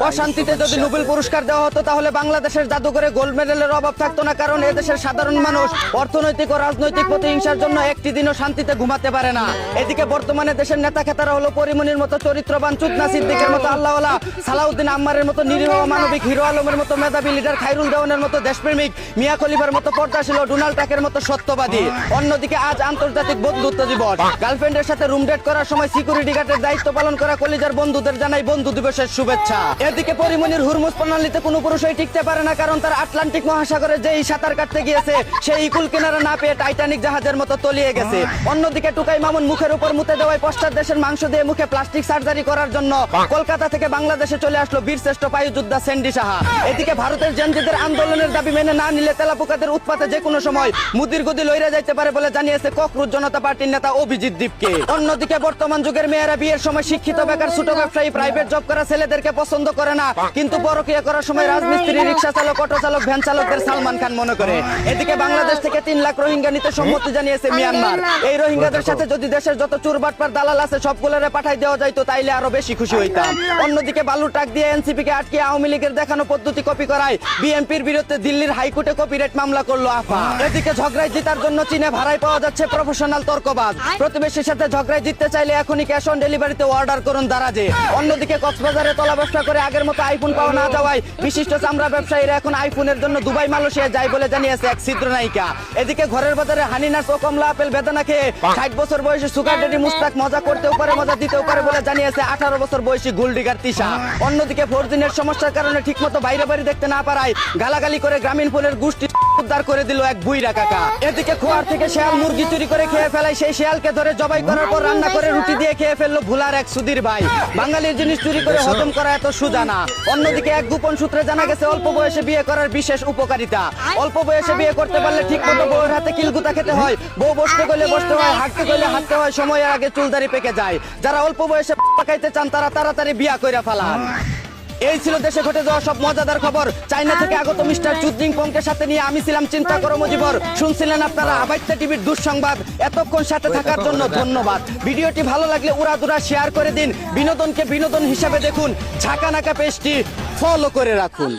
অশান্তিতে যদি নোবেল পুরস্কার দেওয়া হতো তাহলে বাংলাদেশের জাদুঘরে গোল্ড মেডেলের অভাব থাকতো না, কারণ এদেশের সাধারণ মানুষ অর্থনৈতিক ও রাজনৈতিক প্রতিহিংসার জন্য একটি দিনও শান্তিতে ঘুমাতে পারে না। এদিকে বর্তমানে দেশের নেতা খেতারা হলো পরিমনির মতো চরিত্রবান, চুতনা সিদ্দিকের মতো আল্লাহওয়ালা, সালাউদ্দিন আম্মারের মতো নিরীহ মানবিক, হিরো আলমের মতো মেধাবী লিডার, খায়রুল দেওয়ানের মতো দেশপ্রেমিক, মিয়া খলিফার মতো পর্দাশীল, ডোনাল্ড ট্রাকের মতো সত্যবাদী। অন্যদিকে আজ আন্তর্জাতিক বন্ধুত্ব দিবস। গার্লফ্রেন্ডের সাথে রুম ডেট করার সময় সিকিউরিটি গার্ডের দায়িত্ব পালন করা কলিজার বন্ধুদের জানাই বন্ধু দিবসের শুভেচ্ছা। এদিকে পরিমনির হুরমুজ প্রণালীতে কোনো পুরুষই টিকতে পারে না, কারণ তার আটলান্টিক মহাসাগরে যেই সাঁতার কাটতে গিয়েছে সেই কুল কিনারা না পেয়ে টাইটানিক জাহাজের মতো তলিয়ে গেছে। অন্যদিকে টুকাই মামুন মুখের উপর মুতে দেওয়ায় পশ্চাৎ দেশের মাংস দিয়ে মুখে প্লাস্টিক সার্জারি করার জন্য কলকাতা থেকে বাংলাদেশে চলে আসলো বীরশ্রেষ্ঠ বায়ুযোদ্ধা সেন্ডি সাহা। এদিকে ভারতের জেনজিদের আন্দোলনের দাবি মেনে না নিলে তেলাপোকাদের উৎপাতে যে কোনো সময় মুদির গদি লইরা যাইতে পারে বলে জানিয়েছে ককরুজ জনতা পার্টির নেতা অভিজিৎ দীপকে। অন্যদিকে বর্তমান যুগের মেয়েরা বিয়ের সময় শিক্ষিত বেকার ছোট ব্যবসায়ী প্রাইভেট জব করা ছেলেদেরকে পছন্দ করে না, কিন্তু পরকীয়া করার সময় রাজমিস্ত্রি, রিক্সা চালক, অটো চালক, ভ্যান চালকদের সালমান খান মনে করে। এদিকে বাংলাদেশ থেকে 3 লাখ রোহিঙ্গা নিতে সম্মতি জানিয়েছে মিয়ানমার। এই রোহিঙ্গাদের সাথে যদি দেশের যত চুরবাটপার দালাল আছে সবগুলোরে পাঠাই দেওয়া যাইতো তাইলে আরো বেশি খুশি হইতাম। অন্যদিকে বালু ট্রাক দিয়ে এনসিপি কে আটকে আওয়ামী লীগের দেখানো পদ্ধতি কপি করায় বিএনপির বিরুদ্ধে দিল্লির হাইকোর্টে কপিরাইট মামলা করলো আফা। এদিকে ঝগড়ায় জিতার জন্য চীনে ভাড়ায় পাওয়া যাচ্ছে প্রফেশনাল তর্কবাজ। প্রতিবেশীর সাথে ঝগড়ায় জিততে চাইলে এখনই ক্যাশ অন ডেলিভারিতে অর্ডার করুন দারাজে। অন্যদিকে কক্সবাজারে তলা ব্যবসা করে আগের মতো আইফোন পাওয়া না যাওয়ায় বিশিষ্ট চামড়া ব্যবসায়ীরা এখন আইফোনের জন্য দুবাই মালয়েশিয়া যায় বলে জানিয়েছে এক চিত্রনায়িকা। এদিকে ঘরের বাজারে হানিনাস ও কমলা আপেল বেদানা খেয়ে 60 বছর বয়সী সুগার ডেডি মুস্তাক মজা করতেও পারে, মজা দিতেও পারে বলে জানিয়েছে 18 বছর বয়সী গোল্ডিগার তিশা। অন্যদিকে ফোরজিনের সমস্যার কারণে ঠিকমতো বাইরে বাড়ি দেখতে না পারায় গালাগালি করে গ্রামীণ ফোনের গোষ্ঠী উদ্ধার করে দিল এক বুইরা কাকা। এদিকে খোয়ার থেকে শেয়াল মুরগি চুরি করে খেয়ে ফেলায় সেই শেয়ালকে ধরে জবাই করার পর রান্না করে রুটি দিয়ে খেয়ে ফেললো ভুলার এক সুধীর ভাই। বাঙালির জিনিস চুরি করে হজম করা এত সোজা না। অন্যদিকে এক গোপন সূত্রে জানা গেছে অল্প বয়সে বিয়ে করার বিশেষ উপকারিতা। অল্প বয়সে বিয়ে করতে পারলে ঠিক মতো বউয়ের হাতে কিলগুতা খেতে হয়, বউ বসতে গেলে বসতে হয়, হাঁটতে গেলে হাঁটতে হয়, সময়ের আগে চুলদারি পেকে যায়। যারা অল্প বয়সে পাকাইতে চান তারা তাড়াতাড়ি বিয়া কইরা ফেলান। এই ছিল দেশে ঘটে যাওয়া সব মজাদার খবর। চায়না থেকে আগত মিস্টার চুদজিং পংকে সাথে নিয়ে আমি ছিলাম চিন্তা করো মজিবর। শুনছিলেন আপনারা আবাইত্যা টিভির দুঃসংবাদ। এতক্ষণ সাথে থাকার জন্য ধন্যবাদ। ভিডিওটি ভালো লাগলে উড়াদুরা শেয়ার করে দিন। বিনোদনকে বিনোদন হিসাবে দেখুন। ঝাঁকা নাকা পেজটি ফলো করে রাখুন।